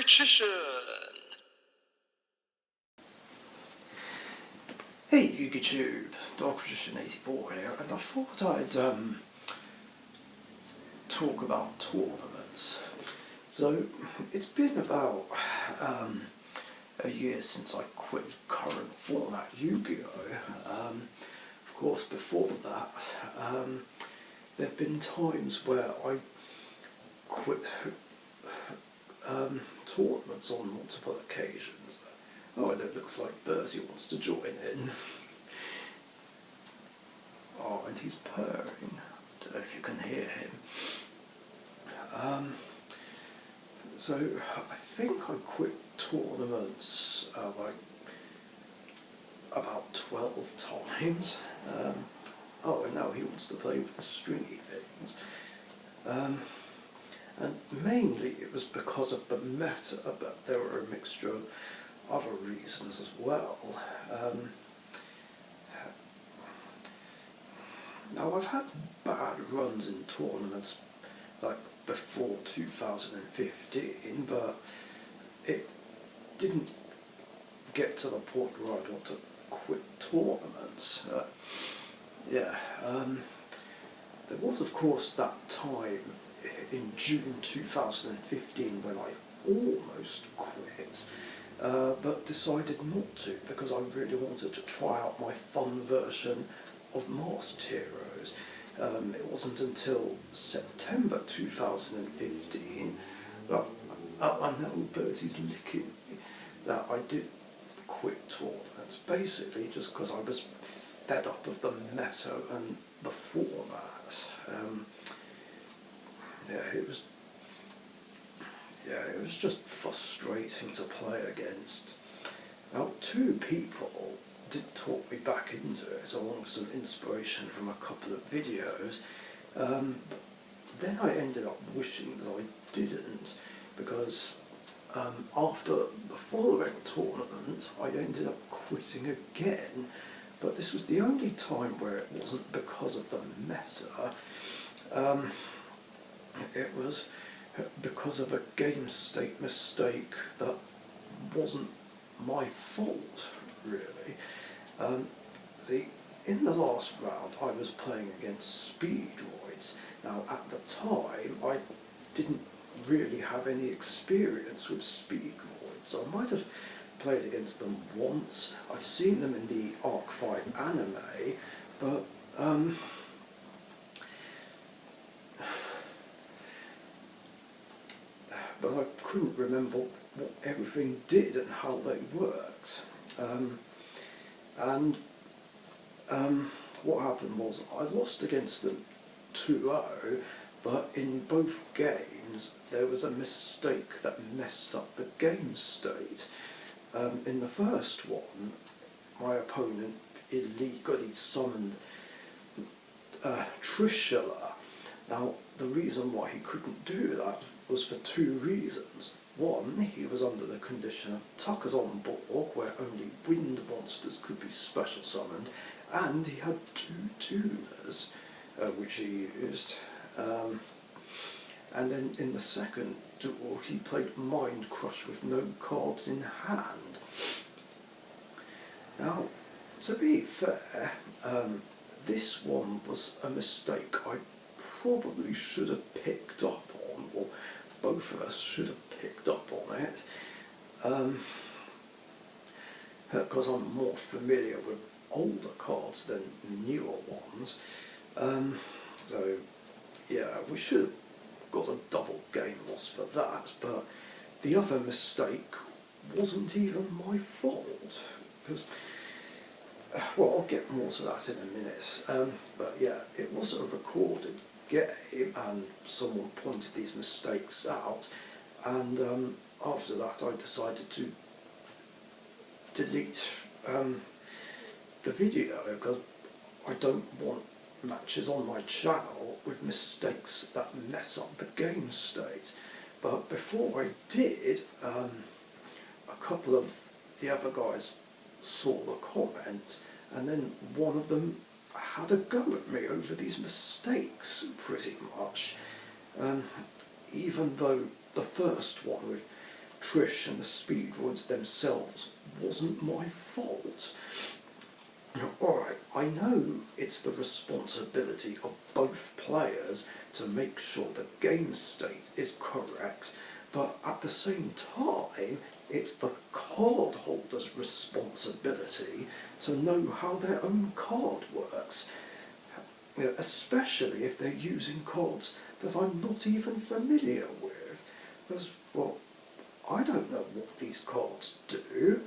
Darkritician! Hey YouTube, Darkritician84 here, and I thought I'd talk about tournaments. So, it's been about a year since I quit current format Yu-Gi-Oh! Of course, before that, there have been times where I quit tournaments on multiple occasions. Oh, and it looks like Bertie wants to join in. Oh, and he's purring. I don't know if you can hear him. So, I think I quit tournaments like about 12 times. Oh, and now he wants to play with the stringy things. And mainly it was because of the meta, but there were a mixture of other reasons as well. Now I've had bad runs in tournaments like before 2015, but it didn't get to the point where I'd want to quit tournaments. There was of course that time in June 2015 when I almost quit. But decided not to because I really wanted to try out my fun version of Masked Heroes. It wasn't until September 2015 that I know Bertie's licking me, that I did quit tournaments, basically just because I was fed up of the meta and the format. It was just frustrating to play against. Now, two people did talk me back into it, along with some inspiration from a couple of videos. But then I ended up wishing that I didn't, because after the following tournament, I ended up quitting again. But this was the only time where it wasn't because of the meta. It was because of a game state mistake that wasn't my fault, really. See, in the last round I was playing against Speedroids. Now at the time I didn't really have any experience with Speedroids. I might have played against them once. I've seen them in the Arc 5 anime, but I couldn't remember what everything did and how they worked. What happened was I lost against them 2-0, but in both games there was a mistake that messed up the game state. In the first one, my opponent illegally summoned Trishula. Now, the reason why he couldn't do that was for two reasons. One, he was under the condition of Tucker's on Borg, where only wind monsters could be special summoned, and he had two tuners, which he used. And then in the second duel, he played Mind Crush with no cards in hand. Now, to be fair, this one was a mistake I probably should have picked up on, or both of us should have picked up on it, because I'm more familiar with older cards than newer ones. So yeah, we should have got a double game loss for that, but the other mistake wasn't even my fault, because well, I'll get more to that in a minute. But yeah, it was a recorded game and someone pointed these mistakes out, and after that I decided to delete the video, because I don't want matches on my channel with mistakes that mess up the game state. But before I did, a couple of the other guys saw the comment, and then one of them had a go at me over these mistakes, pretty much. Even though the first one with Trish and the speedroids themselves wasn't my fault. Alright, I know it's the responsibility of both players to make sure the game state is correct, but at the same time, it's the card holder's responsibility to know how their own card works, especially if they're using cards that I'm not even familiar with. Because, well, I don't know what these cards do,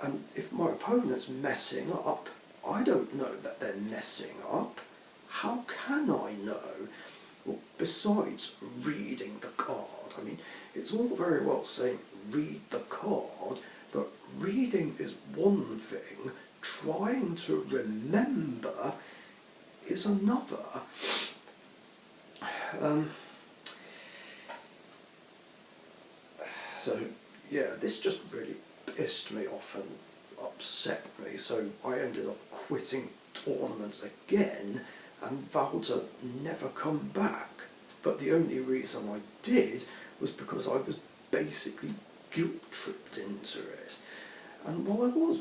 and if my opponent's messing up, I don't know that they're messing up. How can I know? Well, besides reading the card, I mean, it's all very well saying read the card, but reading is one thing, trying to remember is another. So, yeah, this just really pissed me off and upset me, so I ended up quitting tournaments again and vowed to never come back. But the only reason I did was because I was basically guilt-tripped into it. And while I was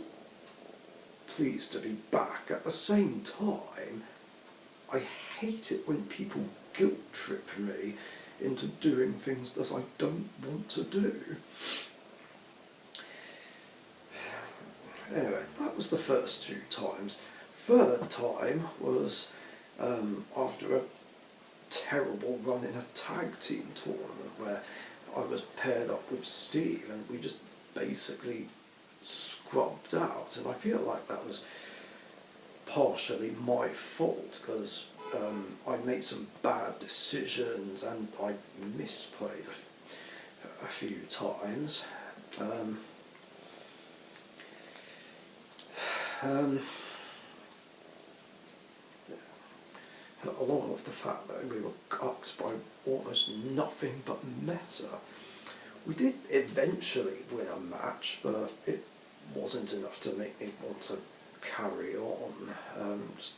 pleased to be back, at the same time, I hate it when people guilt-trip me into doing things that I don't want to do. Anyway, that was the first 2 times. Third time was after a terrible run in a tag team tournament where I was paired up with Steve and we just basically scrubbed out, and I feel like that was partially my fault because I made some bad decisions and I misplayed a few times. Along with the fact that we were cucked by almost nothing but meta. We did eventually win a match, but it wasn't enough to make me want to carry on. Just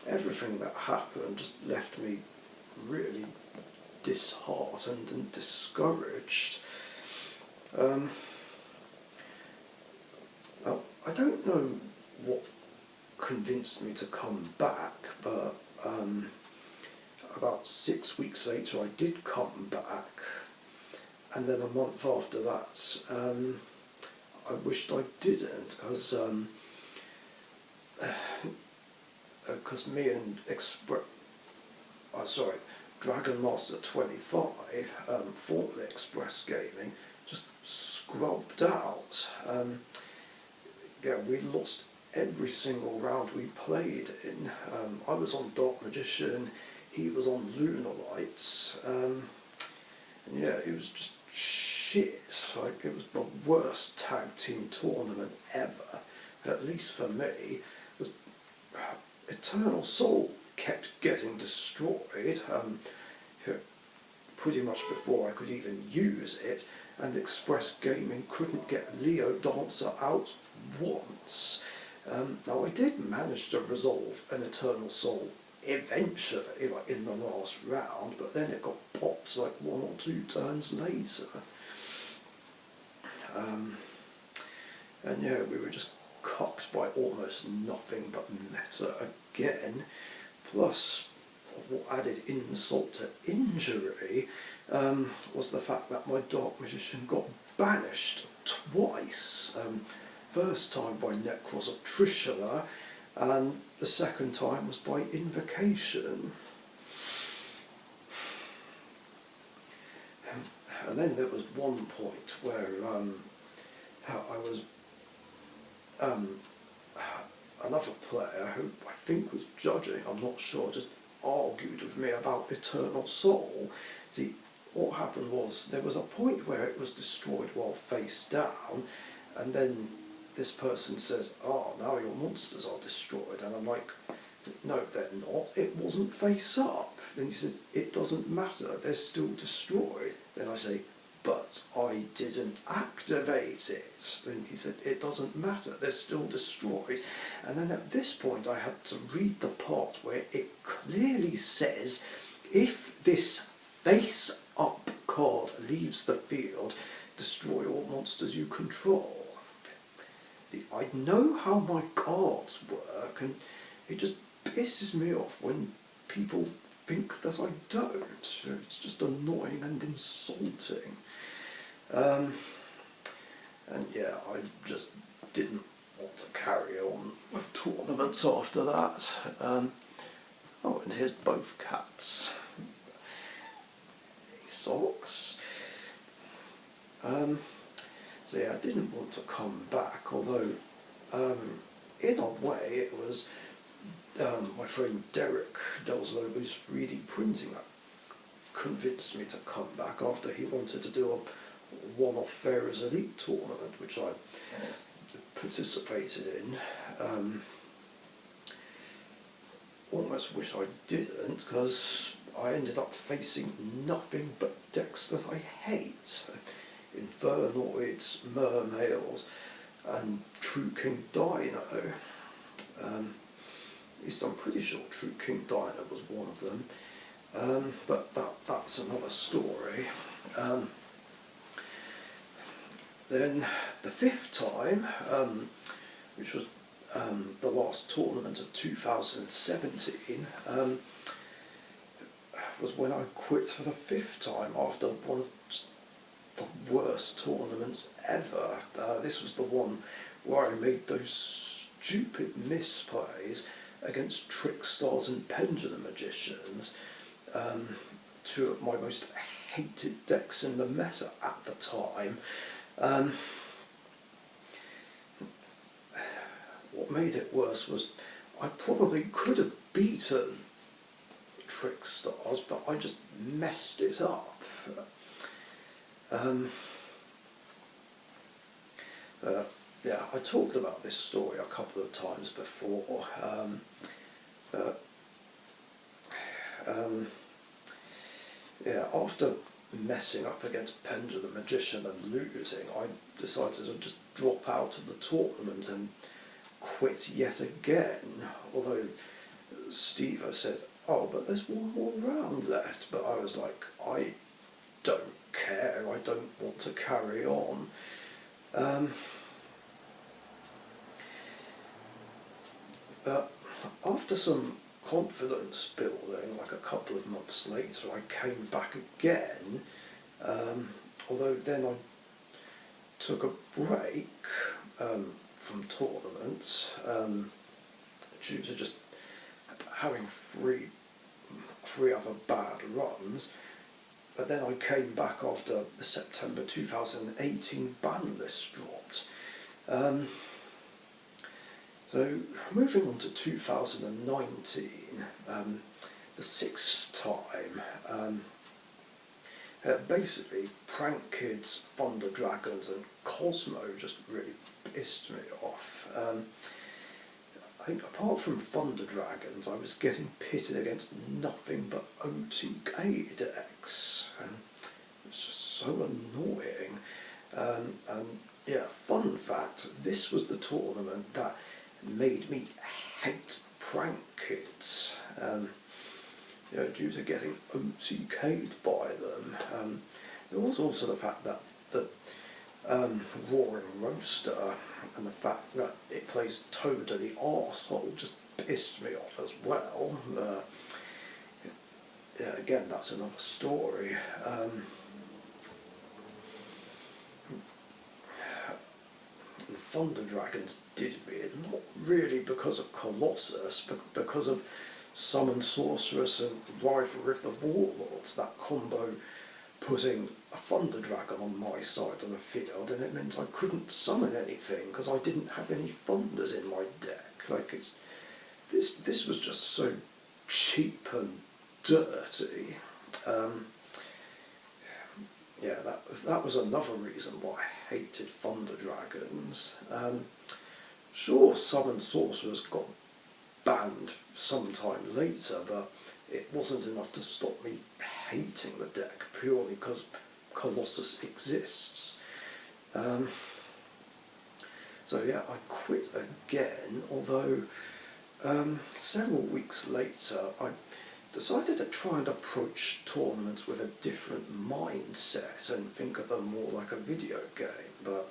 everything that happened just left me really disheartened and discouraged. Now, I don't know what convinced me to come back, but about 6 weeks later I did come back, and then a month after that I wished I didn't, because me and Dragon Master 25, formerly Express Gaming, just scrubbed out. Yeah, we lost every single round we played in. I was on Dark Magician, he was on Lunar Lights, and yeah, it was just shit. Like, it was the worst tag team tournament ever, at least for me. Because Eternal Soul kept getting destroyed, pretty much before I could even use it, and Express Gaming couldn't get Leo Dancer out once. Now, I did manage to resolve an Eternal Soul eventually, like in the last round, but then it got popped like 1 or 2 turns later. And yeah, we were just cocked by almost nothing but meta again. Plus, what added insult to injury was the fact that my Dark Magician got banished twice. First time by Necros of Trishula, and the second time was by Invocation. And then there was one point where I was another player who I think was judging, I'm not sure, just argued with me about Eternal Soul. See, what happened was there was a point where it was destroyed while face down, and then this person says, "Oh, now your monsters are destroyed," and I'm like, "No, they're not. It wasn't face up." Then he said, "It doesn't matter. They're still destroyed." Then I say, "But I didn't activate it." Then he said, "It doesn't matter. They're still destroyed." And then at this point, I had to read the part where it clearly says, if this face up card leaves the field, destroy all monsters you control. See, I know how my cards work, and it just pisses me off when people think that I don't. It's just annoying and insulting. And yeah, I just didn't want to carry on with tournaments after that. Oh, and here's both cats. Socks. So yeah, I didn't want to come back, although in a way it was my friend Derek Delslow, who's 3D printing, that convinced me to come back after he wanted to do a one-off Farers Elite tournament, which I participated in. Almost wish I didn't, because I ended up facing nothing but decks that I hate. Infernoids, Mermails, and True King Dino. At least I'm pretty sure True King Dino was one of them, but that's another story. Then the fifth time, which was the last tournament of 2017, was when I quit for the fifth time after one of the worst tournaments ever. This was the one where I made those stupid misplays against Trickstars and Pendulum Magicians, two of my most hated decks in the meta at the time. What made it worse was I probably could have beaten Trickstars, but I just messed it up. Yeah, I talked about this story a couple of times before. Yeah, after messing up against Pendulum Magician and losing, I decided to just drop out of the tournament and quit yet again. Although Steve said, "Oh, but there's one more round left," but I was like, I don't care, I don't want to carry on. But after some confidence building, like a couple of months later, I came back again, although then I took a break from tournaments due to just having three other bad runs. But then I came back after the September 2018 ban list dropped. So moving on to 2019, the sixth time, basically Prank Kids, Thunder Dragons and Cosmo just really pissed me off. I think apart from Thunder Dragons, I was getting pitted against nothing but OTK decks, and it was just so annoying. And yeah, fun fact, this was the tournament that made me hate Prank Kids, due to getting OTK'd by them. There was also the fact that the Roaring Roaster and the fact that it plays totally arsehole just pissed me off as well. Yeah, again, that's another story. Thunder Dragons did me, not really because of Colossus, but because of Summon Sorceress and Rivalry of the Warlords. That combo putting a Thunder Dragon on my side of the field, and it meant I couldn't summon anything because I didn't have any Thunders in my deck. Like, this was just so cheap and dirty. Yeah, that was another reason why I hated Thunder Dragons. Sure, Summon Sorcerers got banned sometime later, but it wasn't enough to stop me hating the deck purely because Colossus exists. So yeah, I quit again, although several weeks later I decided to try and approach tournaments with a different mindset and think of them more like a video game, but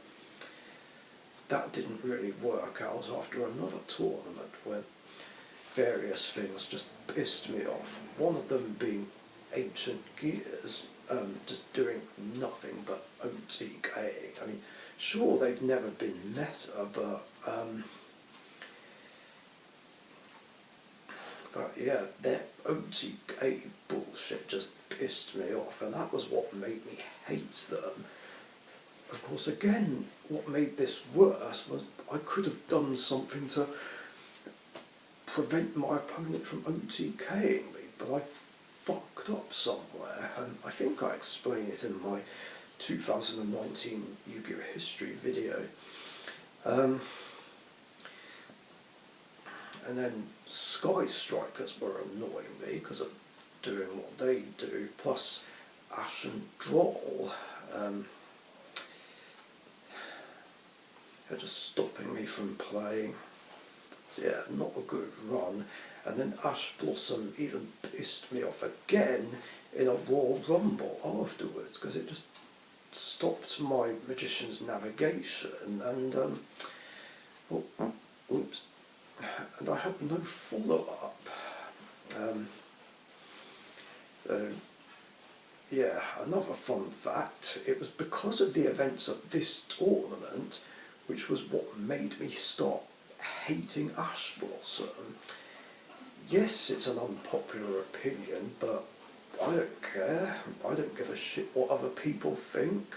that didn't really work out after another tournament where various things just pissed me off. One of them being Ancient Gears, just doing nothing but OTKing. I mean, sure, they've never been meta, but yeah, their OTK bullshit just pissed me off, and that was what made me hate them. Of course, again, what made this worse was I could have done something to prevent my opponent from OTKing me, but I fucked up somewhere, and I think I explained it in my 2019 Yu-Gi-Oh! History video. And then Sky Strikers were annoying me because of doing what they do, plus Ash and Droll. They're just stopping me from playing. So yeah, not a good run. And then Ash Blossom even pissed me off again in a Royal Rumble afterwards, because it just stopped my Magician's navigation, and oops, and I had no follow-up. So yeah, another fun fact, it was because of the events of this tournament, which was what made me start hating Ash Blossom. Yes, it's an unpopular opinion, but I don't care. I don't give a shit what other people think.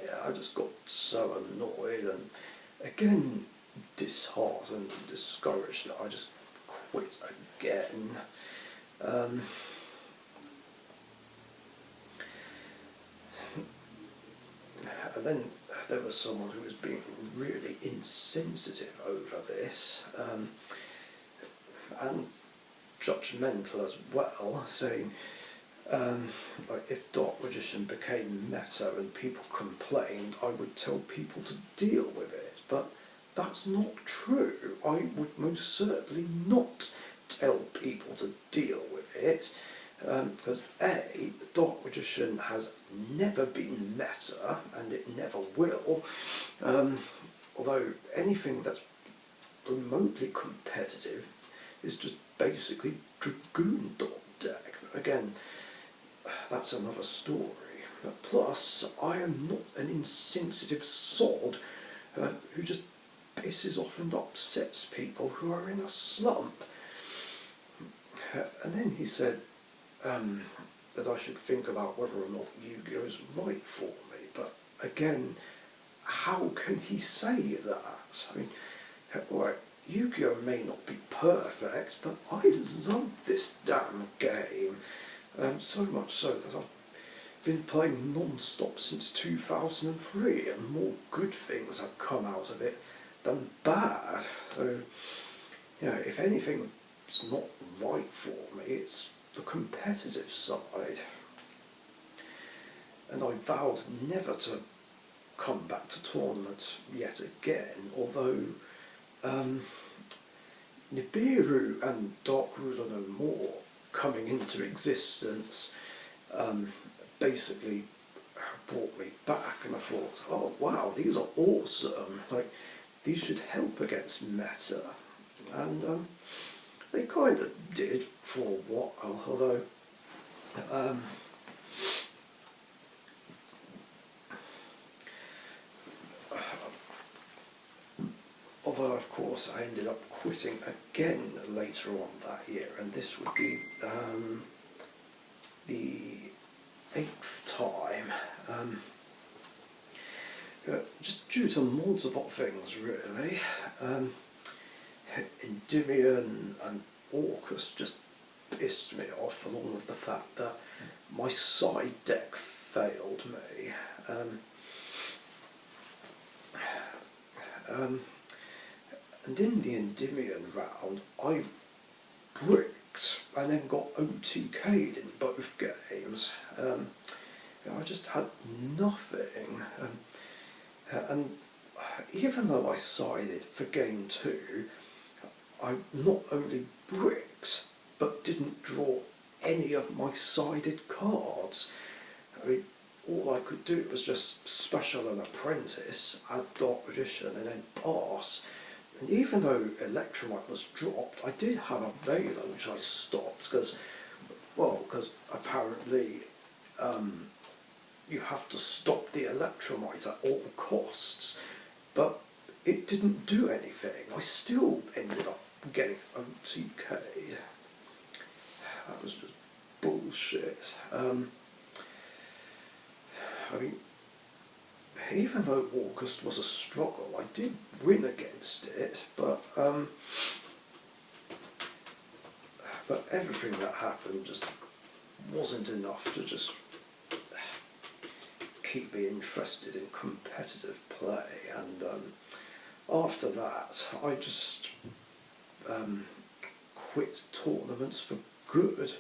Yeah, I just got so annoyed and again disheartened and discouraged that I just quit again. And then there was someone who was being really insensitive over this, and judgmental as well, saying like if Dark Magician became meta and people complained, I would tell people to deal with it. But that's not true. I would most certainly not tell people to deal with it, because A, Dark Magician has never been meta, and it never will, although anything that's remotely competitive is just basically Dragoon deck. Again, that's another story. Plus, I am not an insensitive sod who just pisses off and upsets people who are in a slump. And then he said that I should think about whether or not Yu-Gi-Oh! Is right for me. But again, how can he say that? I mean, alright, Yu-Gi-Oh! May not be perfect, but I love this damn game. So much so that I've been playing non-stop since 2003, and more good things have come out of it than bad. So, you know, if anything is not right for me, it's the competitive side. And I vowed never to come back to tournaments yet again, although Nibiru and Dark Ruler No More coming into existence basically brought me back, and I thought, oh wow, these are awesome, like these should help against meta, and they kind of did for a while, although of course I ended up quitting again later on that year, and this would be the 8th time, just due to multiple things really. Endymion and Orcus just pissed me off, along with the fact that my side deck failed me. And in the Endymion round, I bricked and then got OTK'd in both games. I just had nothing. And even though I sided for game 2, I not only bricked, but didn't draw any of my sided cards. I mean, all I could do was just special an apprentice, add Dark Magician, and then pass. And even though Electromite was dropped, I did have a Veiler, which I stopped, because apparently you have to stop the Electromite at all costs. But it didn't do anything. I still ended up getting OTK'd. That was just bullshit. I mean, even though August was a struggle, I did win against it, but everything that happened just wasn't enough to just keep me interested in competitive play, and after that I just quit tournaments for good.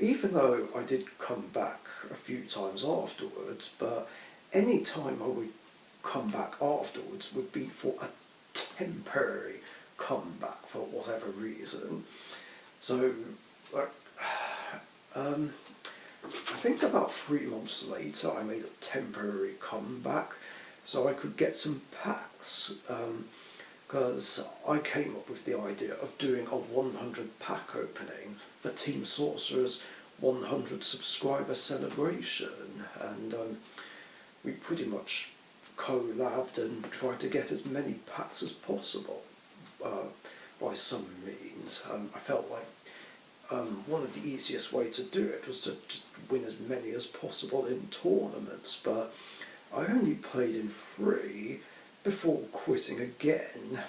Even though I did come back a few times afterwards, but any time I would come back afterwards would be for a temporary comeback for whatever reason. So, like, I think about 3 months later I made a temporary comeback so I could get some packs, because I came up with the idea of doing a 100 pack opening for Team Sorcerer's 100 subscriber celebration, and we pretty much collabed and tried to get as many packs as possible by some means. I felt like one of the easiest way to do it was to just win as many as possible in tournaments, but I only played in 3 before quitting again.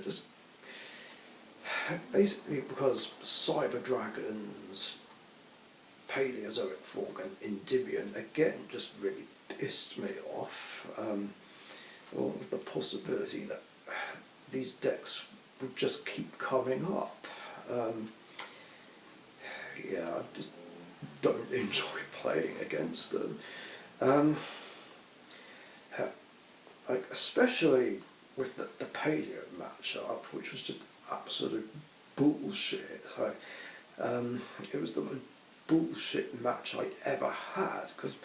Just basically because Cyber Dragons, Paleozoic Frog and Endymion again just really pissed me off. Along with the possibility that these decks would just keep coming up. I just don't enjoy playing against them. Like especially with the Paleo matchup, which was just absolute bullshit. It was the most bullshit match I'd ever had, because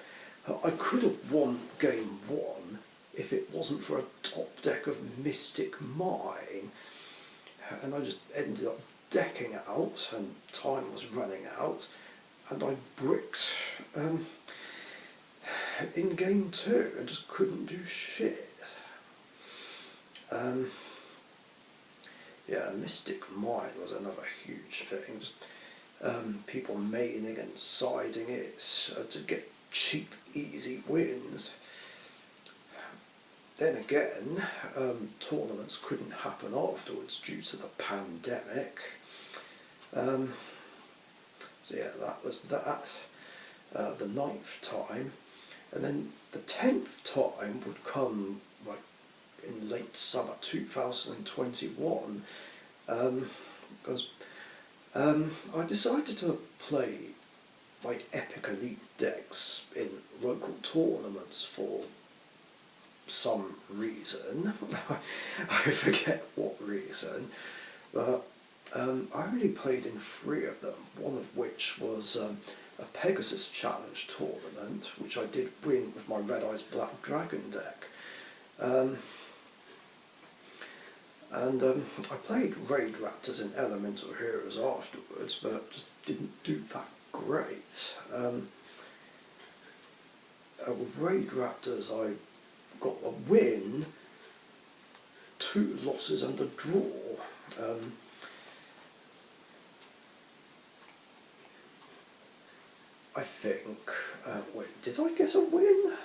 I could have won game 1 if it wasn't for a top deck of Mystic Mine, and I just ended up decking out, and time was running out, and I bricked in game 2 and just couldn't do shit. Mystic Mine was another huge thing, just people maining and siding it to get cheap, easy wins. Then again, tournaments couldn't happen afterwards due to the pandemic. That was that. The 9th time, and then the 10th time would come like in late summer 2021, because I decided to play like Epic Elite decks in local tournaments for some reason. I forget what reason, but I only played in 3 of them, one of which was a Pegasus Challenge tournament, which I did win with my Red Eyes Black Dragon deck. I played Raid Raptors and Elemental Heroes afterwards, but just didn't do that great. With Raid Raptors I got a win, 2 losses and a draw. I think, wait, did I get a win?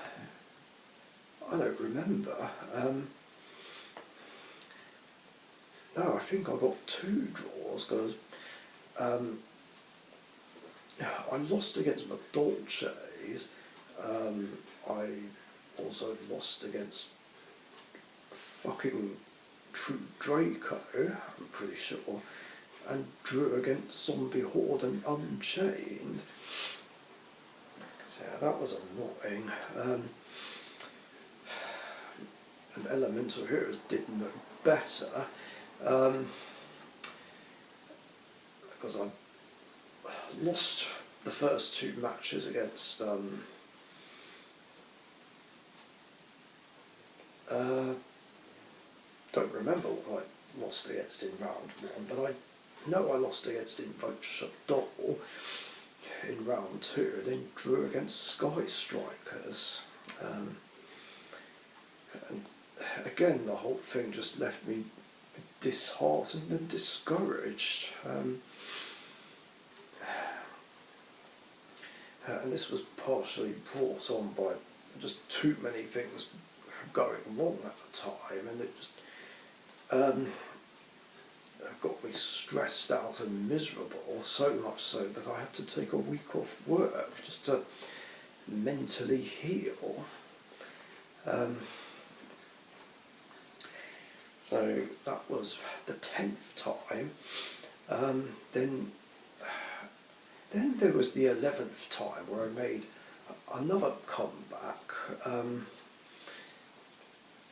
I don't remember. No, I think I got 2 draws, because I lost against Madolches. I also lost against fucking True Draco, I'm pretty sure, and drew against Zombie Horde and Unchained. that was annoying. And Elemental Heroes did no better, because I lost the first two matches against don't remember what I lost against in round one, but I know I lost against Invoke Shaddoll in round two, and then drew against Sky Strikers. And again, the whole thing just left me disheartened and discouraged. And this was partially brought on by just too many things going wrong at the time, and it just got me stressed out and miserable, so much so that I had to take a week off work just to mentally heal. So that was the 10th time. Then there was the 11th time where I made another comeback,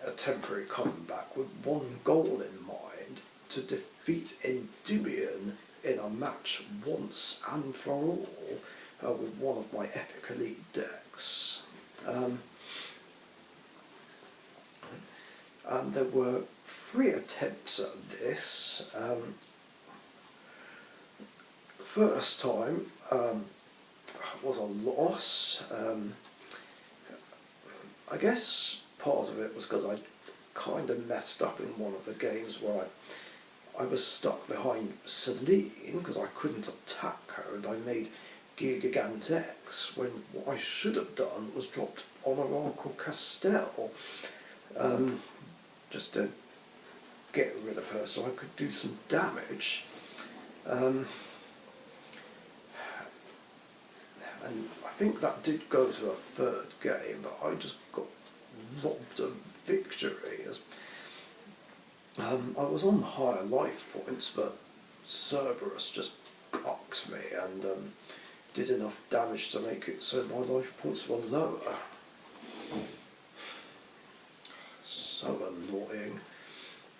a temporary comeback with one goal in mind: to defeat Endymion in a match once and for all with one of my Epic Elite decks. And there were 3 attempts at this. First time was a loss. I guess part of it was because I kind of messed up in one of the games where I was stuck behind Celine because I couldn't attack her, and I made Gigant X when what I should have done was dropped on Oracle Castell, just to get rid of her so I could do some damage. And I think that did go to a 3rd game, but I just got robbed of victory, as I was on higher life points, but Cerberus just cocked me and did enough damage to make it so my life points were lower. So annoying.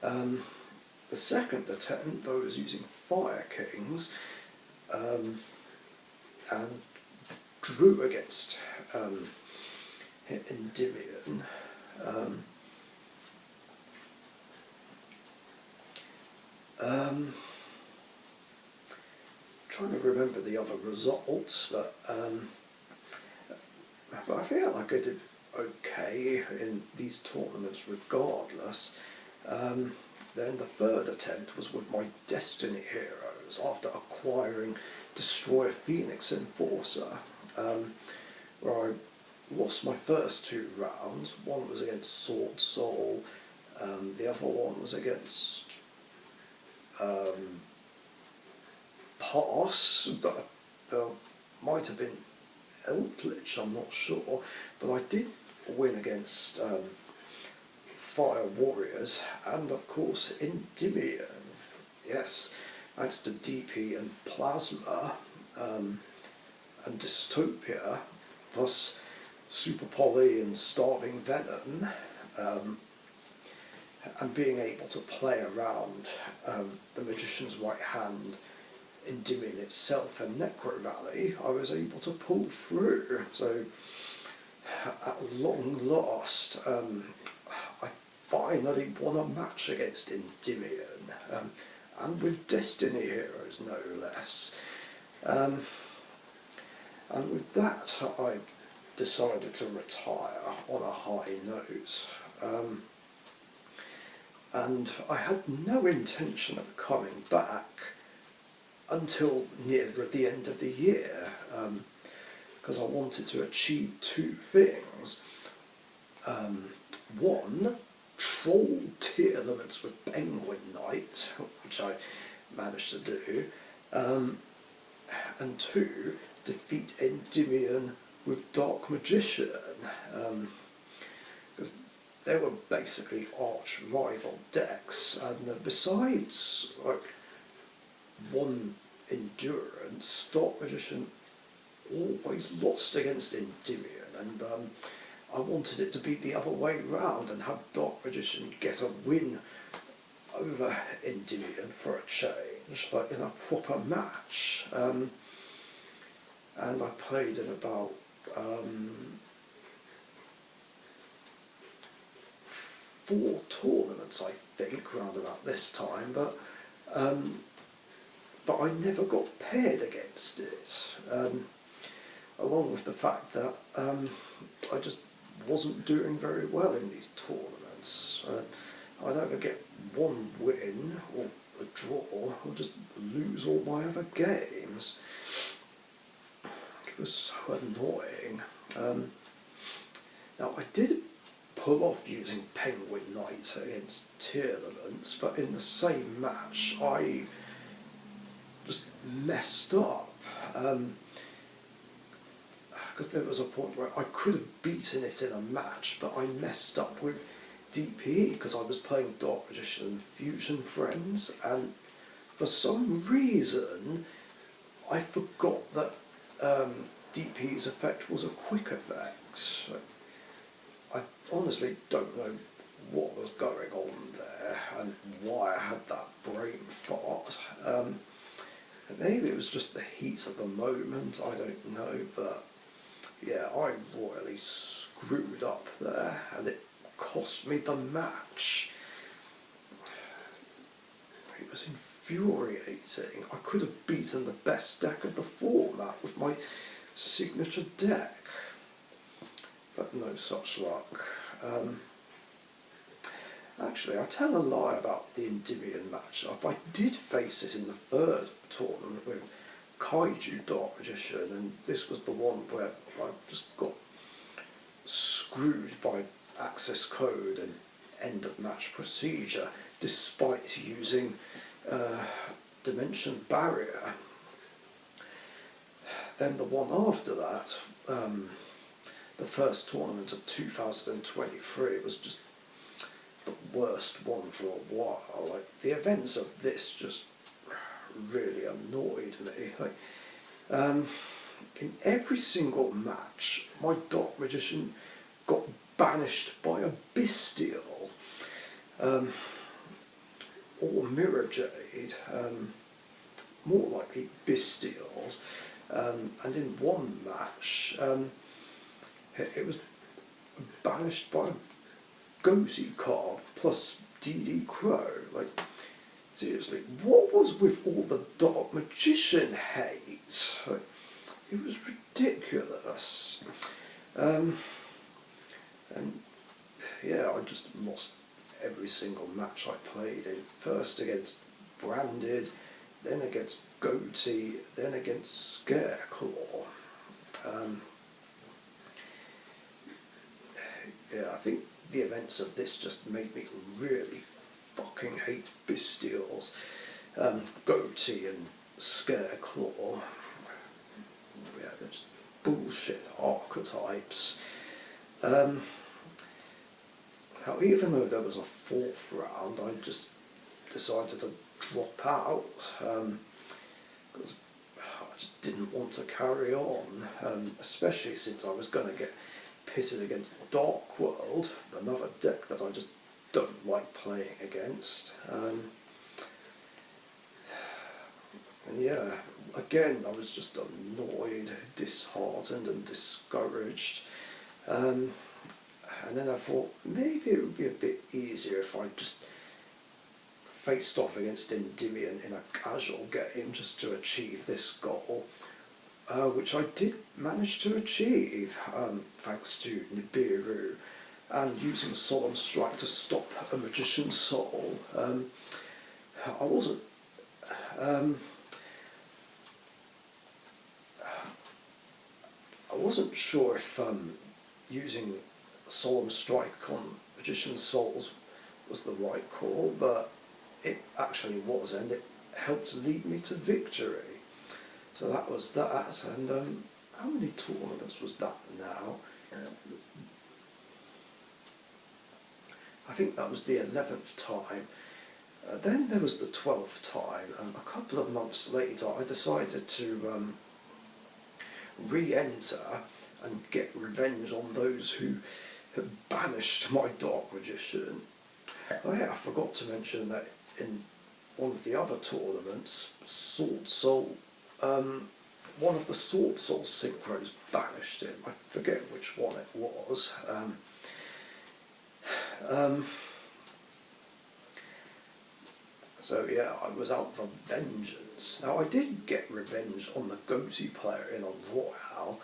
The second attempt, I was using Fire Kings, and drew against Endymion. Trying to remember the other results, but I feel like I did okay in these tournaments regardless. Then the 3rd attempt was with my Destiny Heroes after acquiring Destroyer Phoenix Enforcer, where I lost my first 2 rounds. One was against Sword Soul, the other one was against Pass, but might have been Eldritch, I'm not sure, but I did win against Fire Warriors, and of course Endymion. Yes, thanks to DP and Plasma, and Dystopia, plus Super Poly and Starving Venom, and being able to play around the Magician's Right Hand, Endymion itself, and Necro Valley, I was able to pull through. So at long last, I finally won a match against Endymion, and with Destiny Heroes no less. And with that, I decided to retire on a high note. And I had no intention of coming back until near the end of the year, because I wanted to achieve 2 things. One, troll tier limits with Penguin Knight, which I managed to do, and 2, defeat Endymion with Dark Magician, because they were basically arch rival decks, and besides like 1 endurance, Dark Magician always lost against Endymion, and I wanted it to be the other way round and have Dark Magician get a win over Endymion for a change, like in a proper match. And I played in about 4 tournaments, I think, round about this time, but I never got paired against it, along with the fact that I just wasn't doing very well in these tournaments. I'd either get one win or a draw, or just lose all my other games. It was so annoying. Now I did pull off using Penguin Knight against Tearlaments, but in the same match I just messed up. Because there was a point where I could have beaten it in a match, but I messed up with DPE because I was playing Dark Magician and Fusion Friends, and for some reason I forgot that DPE's effect was a quick effect. I honestly don't know what was going on there and why I had that brain fart. Maybe it was just the heat of the moment, I don't know, but yeah, I royally screwed up there, and it cost me the match. It was infuriating. I could have beaten the best deck of the format with my signature deck, but no such luck. Actually, I tell a lie about the Endymion matchup. I did face it in the third tournament with Kaiju Dark Magician, and this was the one where I just got screwed by access code and end of match procedure despite using Dimension Barrier. Then the one after that, the first tournament of 2023, was just the worst one for a while. Like, the events of this just really annoyed me. Like, in every single match, my Dark Magician got banished by a Bestial, or Mirror Jade, more likely Bestials, and in one match it was banished by a Goatee card plus DD Crow. Like, seriously, what was with all the Dark Magician hate? Like, it was ridiculous. And yeah, I just lost every single match I played in. First against Branded, then against Goatee, then against Scareclaw. Yeah, I think the events of this just made me really fucking hate Bestials, Goatee and Scareclaw. Yeah, they're just bullshit archetypes. Now, even though there was a 4th round, I just decided to drop out, because I just didn't want to carry on, especially since I was going to get pitted against Dark World, another deck that I just don't like playing against. And yeah, again, I was just annoyed, disheartened and discouraged. And then I thought maybe it would be a bit easier if I just faced off against Endymion in a casual game just to achieve this goal, which I did manage to achieve, thanks to Nibiru and using Solemn Strike to stop a Magician's Soul. I wasn't sure if using Solemn Strike on Magician's Souls was the right call, but it actually was, and it helped lead me to victory. So that was that, and how many tournaments was that now? I think that was the 11th time. Then there was the 12th time, and a couple of months later I decided to re-enter and get revenge on those who have banished my Dark Magician. Oh yeah, I forgot to mention that in one of the other tournaments, Sword Soul, one of the Sword Soul synchros banished him. I forget which one it was. So yeah, I was out for vengeance. Now I did get revenge on the go-to player in a Royale,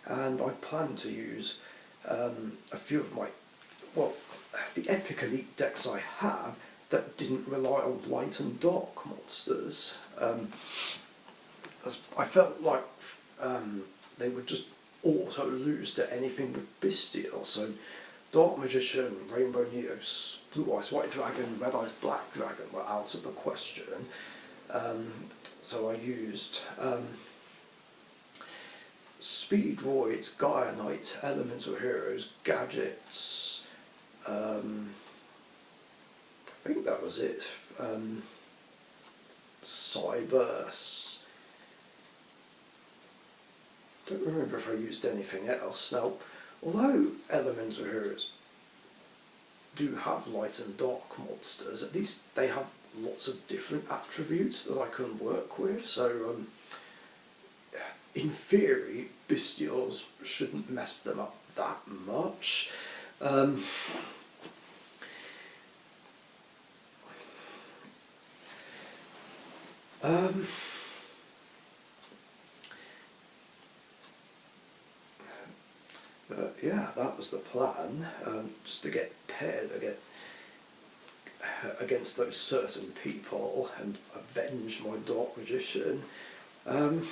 and I plan to use a few of my, well, the Epic Elite decks I have that didn't rely on light and dark monsters. As I felt like they would just auto lose to anything with Bystial, so Dark Magician, Rainbow Neos, Blue Eyes White Dragon, Red Eyes Black Dragon were out of the question. So I used Speedroids, Gaia Knight, Elemental Heroes, Gadgets, I think that was it, Cyburst. Don't remember if I used anything else. Now, although Elemental Heroes do have light and dark monsters, at least they have lots of different attributes that I can work with, so in theory, Bystials shouldn't mess them up that much. But yeah, that was the plan, just to get paired against those certain people and avenge my Dark Magician. And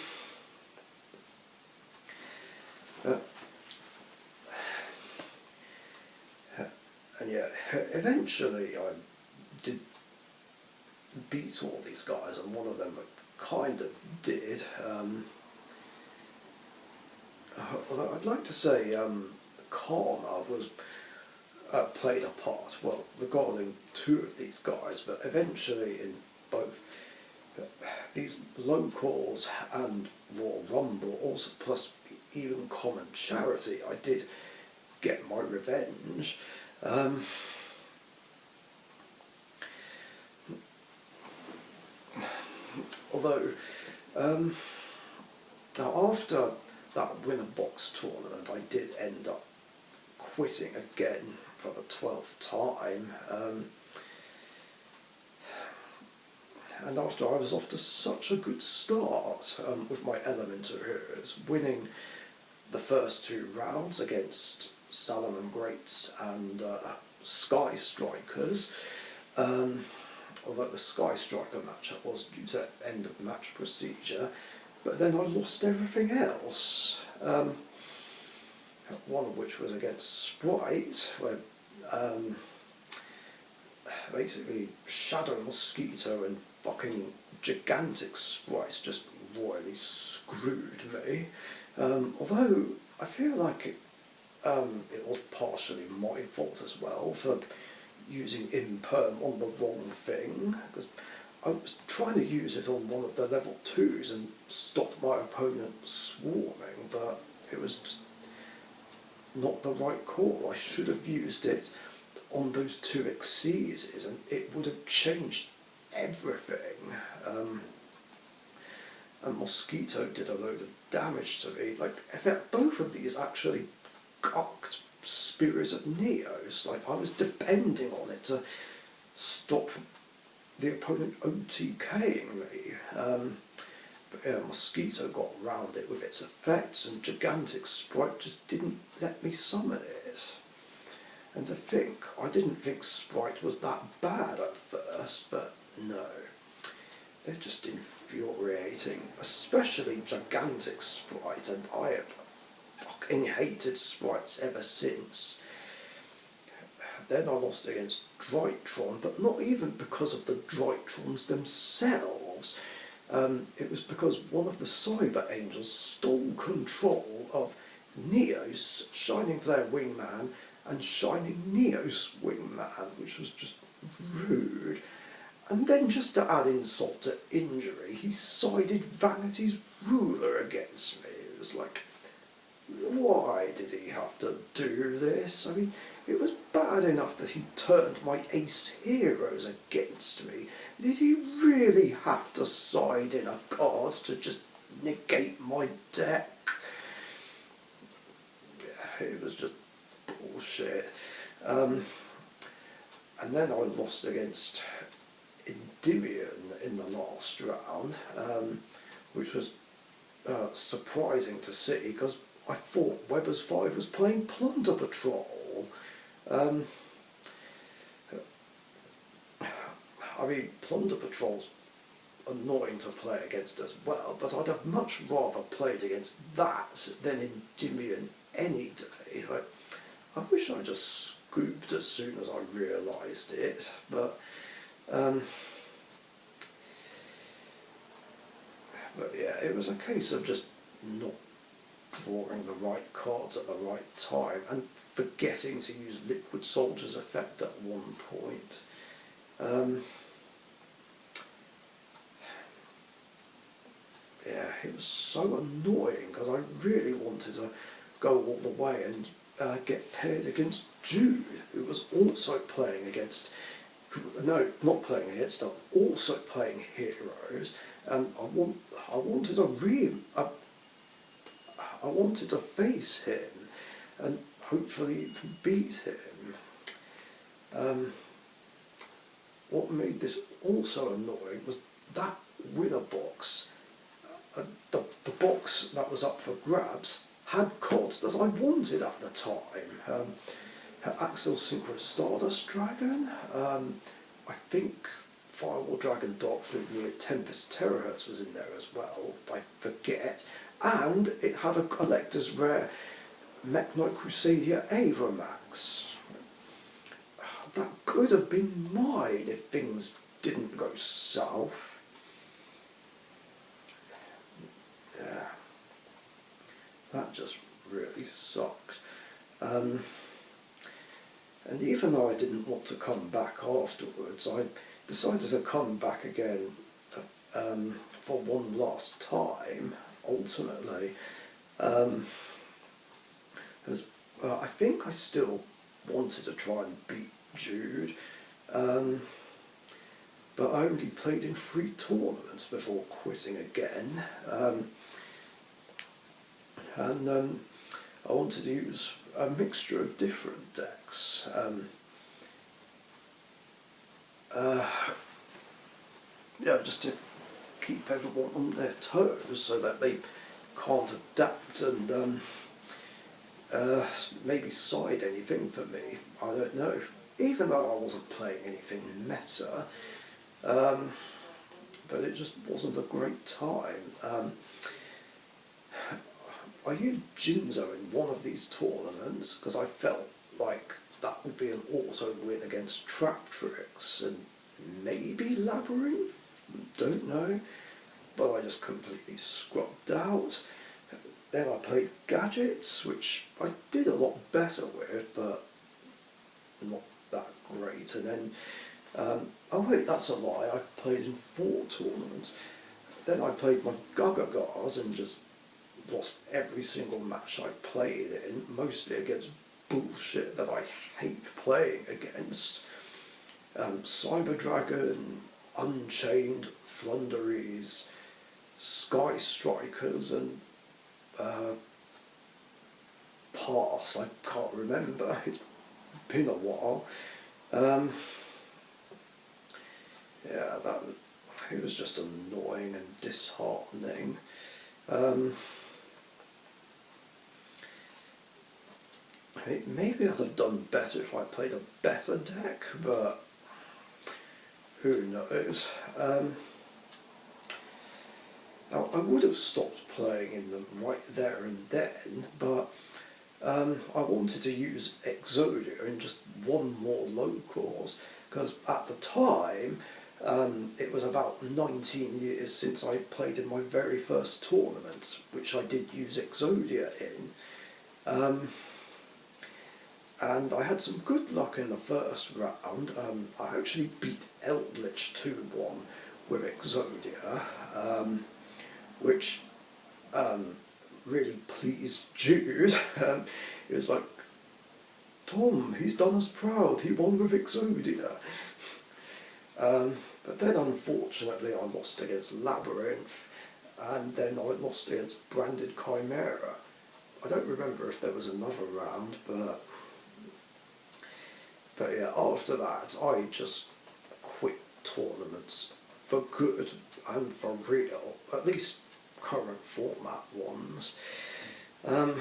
yeah, eventually I did beat all these guys, and one of them kind of did. Although I'd like to say karma was played a part, well, regarding two of these guys, but eventually in both these locals and Royal Rumbles, plus even Common Charity, I did get my revenge. Although, now after that winner box tournament, I did end up quitting again for the 12th time. And after I was off to such a good start with my Elemental Heroes, winning the first two rounds against Salomon Greats and Sky Strikers, although the Sky Striker matchup was due to end of match procedure, but then I lost everything else. One of which was against Sprite, where basically Shadow Mosquito and fucking Gigantic Sprites just royally screwed me. Although I feel like it was partially my fault as well for using Imperm on the wrong thing, because I was trying to use it on one of the level 2s and stop my opponent swarming, but it was just not the right call. I should have used it on those 2 Exceeses and it would have changed everything. And Mosquito did a load of damage to me. Like, in fact, both of these actually cocked Spirit of Neos. Like, I was depending on it to stop the opponent OTKing me. But yeah, Mosquito got around it with its effects, and Gigantic Sprite just didn't let me summon it. And to think, I didn't think Sprite was that bad at first, but no. They're just infuriating, especially Gigantic Sprite, and I have fucking hated Sprites ever since. Then I lost against Drytron, but not even because of the Drytrons themselves. It was because one of the Cyber Angels stole control of Neos, Shining Flare Wingman, and Shining Neos Wingman, which was just rude. And then, just to add insult to injury, he sided Vanity's ruler against me. It was like, why did he have to do this? I mean, it was bad enough that he turned my ace heroes against me. Did he really have to side in a card to just negate my deck? Yeah, it was just bullshit. And then I lost against Endymion in the last round, which was surprising to see, because I thought Weber's 5 was playing Plunder Patrol. I mean, Plunder Patrol's annoying to play against as well, but I'd have much rather played against that than Endymion any day. I wish I just scooped as soon as I realised it, but yeah, it was a case of just not drawing the right cards at the right time and forgetting to use Liquid Soldier's effect at one point. Yeah, it was so annoying because I really wanted to go all the way and get paired against Jude, who was also playing against, no, not playing against them, also playing heroes, and I wanted to face him and hopefully beat him. What made this also annoying was that winner box, the box that was up for grabs, had cards that I wanted at the time. Axel Synchro Stardust Dragon, I think Firewall Dragon Dark Fluid Neo Tempest Terahertz was in there as well, I forget, and it had a collector's rare Mech Knight Crusadia Avramax. That could have been mine if things didn't go south. Yeah, that just really sucks. And even though I didn't want to come back afterwards, I decided to come back again for one last time, ultimately. Because I think I still wanted to try and beat Jude, but I only played in 3 tournaments before quitting again. And I wanted to use a mixture of different decks. Yeah, just to keep everyone on their toes so that they can't adapt and maybe side anything for me. I don't know. Even though I wasn't playing anything meta, but it just wasn't a great time. I used Jinzo in one of these tournaments because I felt like that would be an auto win against Trap Tricks and maybe Labyrinth, don't know, but I just completely scrubbed out. Then I played Gadgets, which I did a lot better with, but not that great. And then, oh wait, that's a lie, I played in 4 tournaments. Then I played my Gagagars and just lost every single match I played in, mostly against bullshit that I hate playing against. Cyber Dragon, Unchained, Flunderies, Sky Strikers, and Pass, I can't remember, it's been a while. Yeah, it was just annoying and disheartening. Maybe I'd have done better if I played a better deck, but who knows. Now, I would have stopped playing in them right there and then, but I wanted to use Exodia in just one more locals, because at the time it was about 19 years since I played in my very first tournament, which I did use Exodia in. and I had some good luck in the first round. I actually beat Eldritch 2-1 with Exodia, which really pleased Jude. It was like, Tom, he's done us proud, he won with Exodia. But then unfortunately I lost against Labyrinth, and then I lost against Branded Chimera. I don't remember if there was another round, but yeah, after that I just quit tournaments for good and for real, at least current format ones. And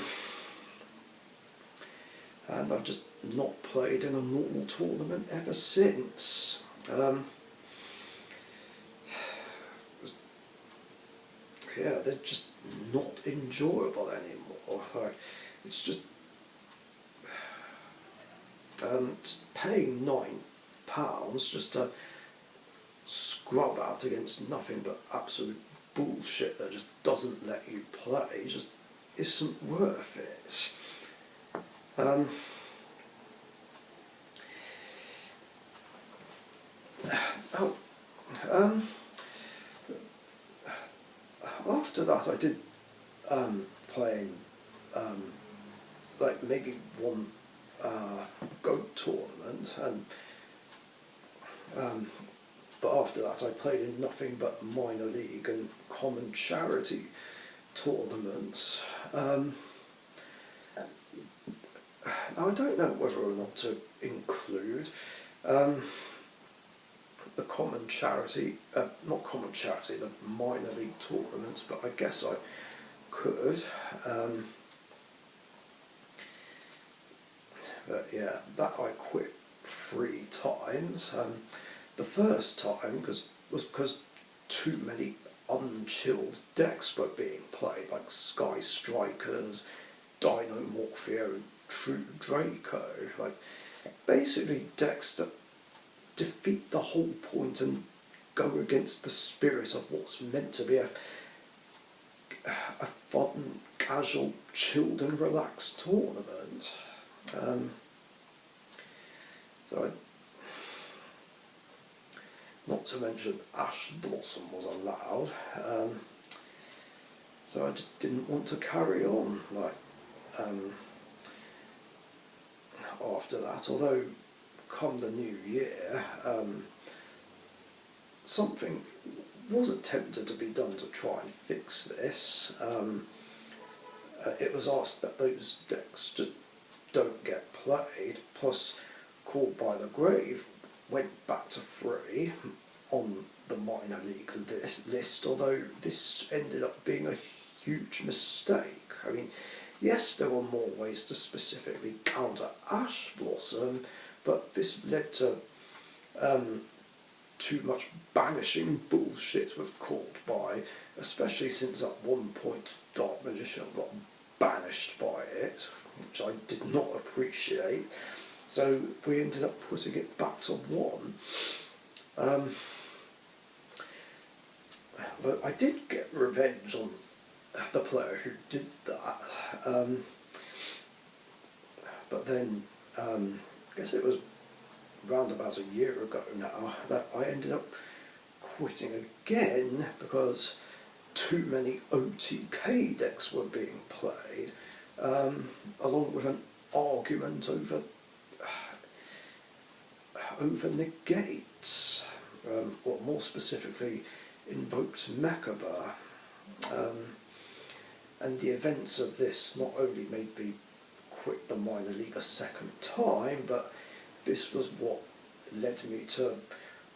I've just not played in a normal tournament ever since. Yeah, they're just not enjoyable anymore. Like, it's just paying £9 just to scrub out against nothing but absolute bullshit that just doesn't let you play just isn't worth it. After that I did play in like maybe one GOAT tournament, and but after that I played in nothing but minor league and common charity tournaments. Now I don't know whether or not to include the common charity, not common charity, the minor league tournaments, but I guess I could. But yeah, that I quit 3 times. The first time was because too many unchilled decks were being played, like Sky Strikers, Dinomorphia and True Draco. Like, basically decks that defeat the whole point and go against the spirit of what's meant to be a fun, casual, chilled and relaxed tournament. Not to mention Ash Blossom was allowed, so I just didn't want to carry on after that, although come the new year, something was attempted to be done to try and fix this. It was asked that those decks just don't get played, plus Called by the Grave went back to 3 on the minor league list, although this ended up being a huge mistake. I mean, yes, there were more ways to specifically counter Ash Blossom, but this led to too much banishing bullshit with Called By, especially since at one point Dark Magician got banished by it, which I did not appreciate. So we ended up putting it back to 1. But I did get revenge on the player who did that. But then, I guess it was round about a year ago now that I ended up quitting again because too many OTK decks were being played, along with an argument over negates, or more specifically invoked Mechaba, and the events of this not only made me quit the minor league a second time, but this was what led me to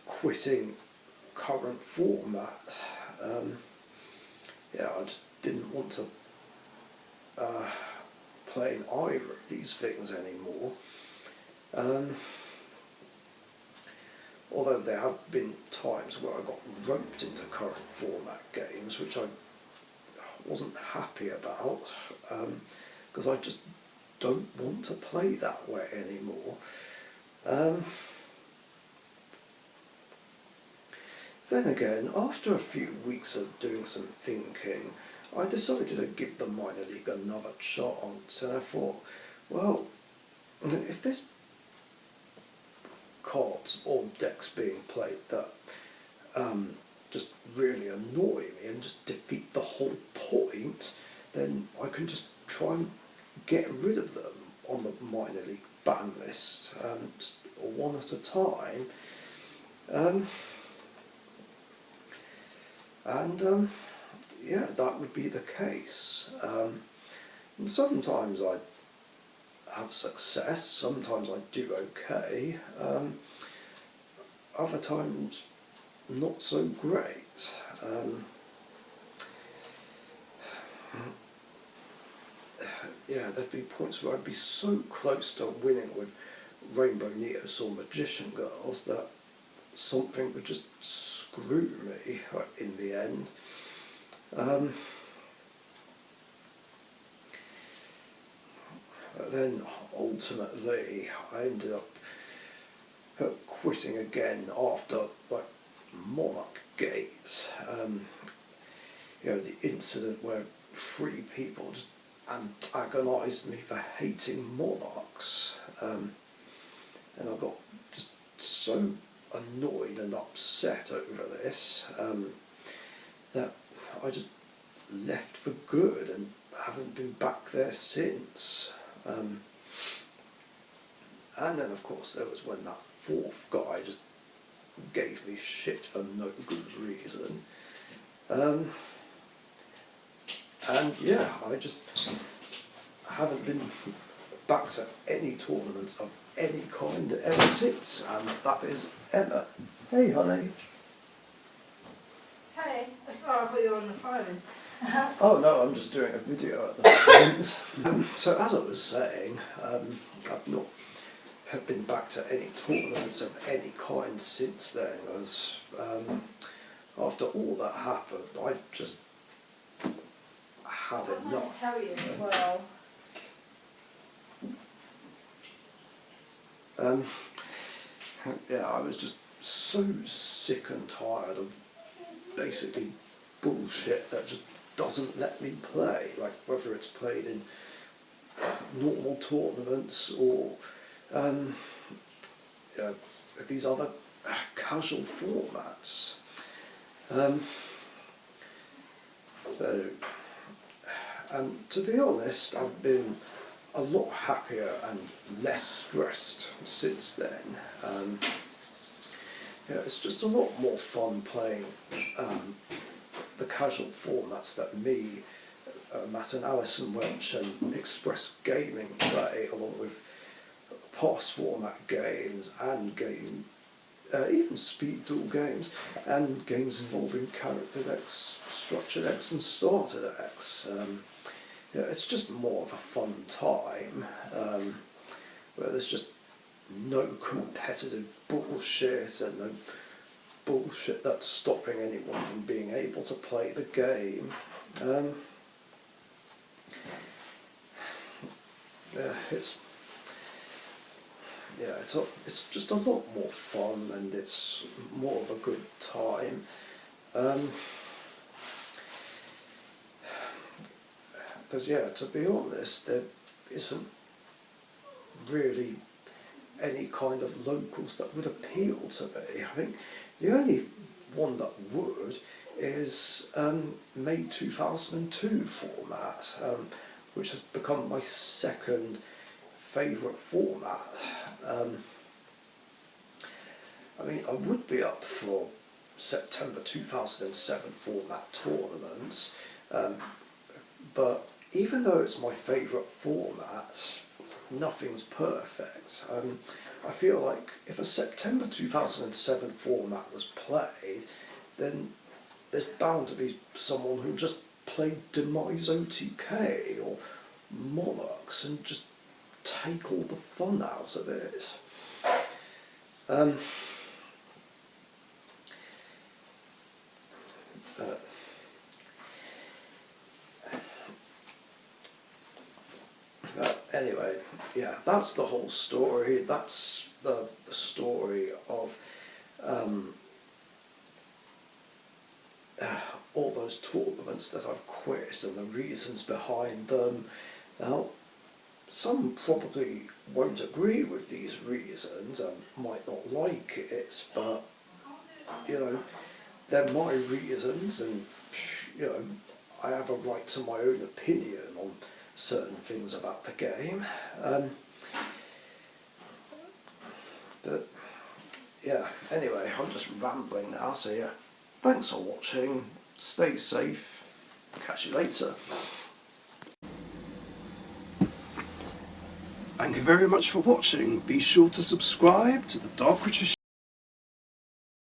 quitting current format. Yeah, I just didn't want to play in either of these things anymore. Although there have been times where I got roped into current format games, which I wasn't happy about, because I just don't want to play that way anymore. Then again, after a few weeks of doing some thinking, I decided to give the minor league another chance, and I thought, well, if there's cards or decks being played that just really annoy me and just defeat the whole point, then I can just try and get rid of them on the minor league ban list, just one at a time. Yeah, that would be the case. And sometimes I have success, sometimes I do okay, other times not so great. Yeah, there'd be points where I'd be so close to winning with Rainbow Neos or Magician Girls that something would just screw me in the end. But then ultimately I ended up quitting again after like Monarch Gate. The incident where 3 people just antagonised me for hating monarchs, and I got just so annoyed and upset over this that I just left for good and haven't been back there since. And then of course there was when that 4th guy just gave me shit for no good reason. And yeah, I just haven't been back to any tournaments of any kind ever since, and that is Emma. Hey honey. Hey, I thought you were on the phone. Oh no, I'm just doing a video at the moment. So as I was saying, I've not been back to any tournaments of any kind since then, as after all that happened, I just had enough. Tell you, well. Yeah, I was just so sick and tired of basically bullshit that just doesn't let me play, like whether it's played in normal tournaments or these other casual formats. And to be honest, I've been a lot happier and less stressed since then. It's just a lot more fun playing the casual formats that me, Matt and Alison Welch and Express Gaming play, along with pass format games and even speed duel games and games involving character decks, structure decks and starter decks. It's just more of a fun time where there's just no competitive bullshit and no bullshit that's stopping anyone from being able to play the game. It's just a lot more fun and it's more of a good time. Because to be honest, there isn't really any kind of locals that would appeal to me. I think the only one that would is May 2002 format, which has become my second favourite format. I would be up for September 2007 format tournaments, but even though it's my favourite format, nothing's perfect. I feel like if a September 2007 format was played, then there's bound to be someone who just played Demise OTK or Monarchs and just take all the fun out of it. Anyway, that's the whole story. That's the story of all those tournaments that I've quit and the reasons behind them. Now, some probably won't agree with these reasons and might not like it, but you know, they're my reasons, and you know, I have a right to my own opinion on certain things about the game. But yeah, anyway, I'm just rambling now, so yeah, thanks for watching, stay safe, catch you later. Thank you very much for watching. Be sure to subscribe to the Dark Witcher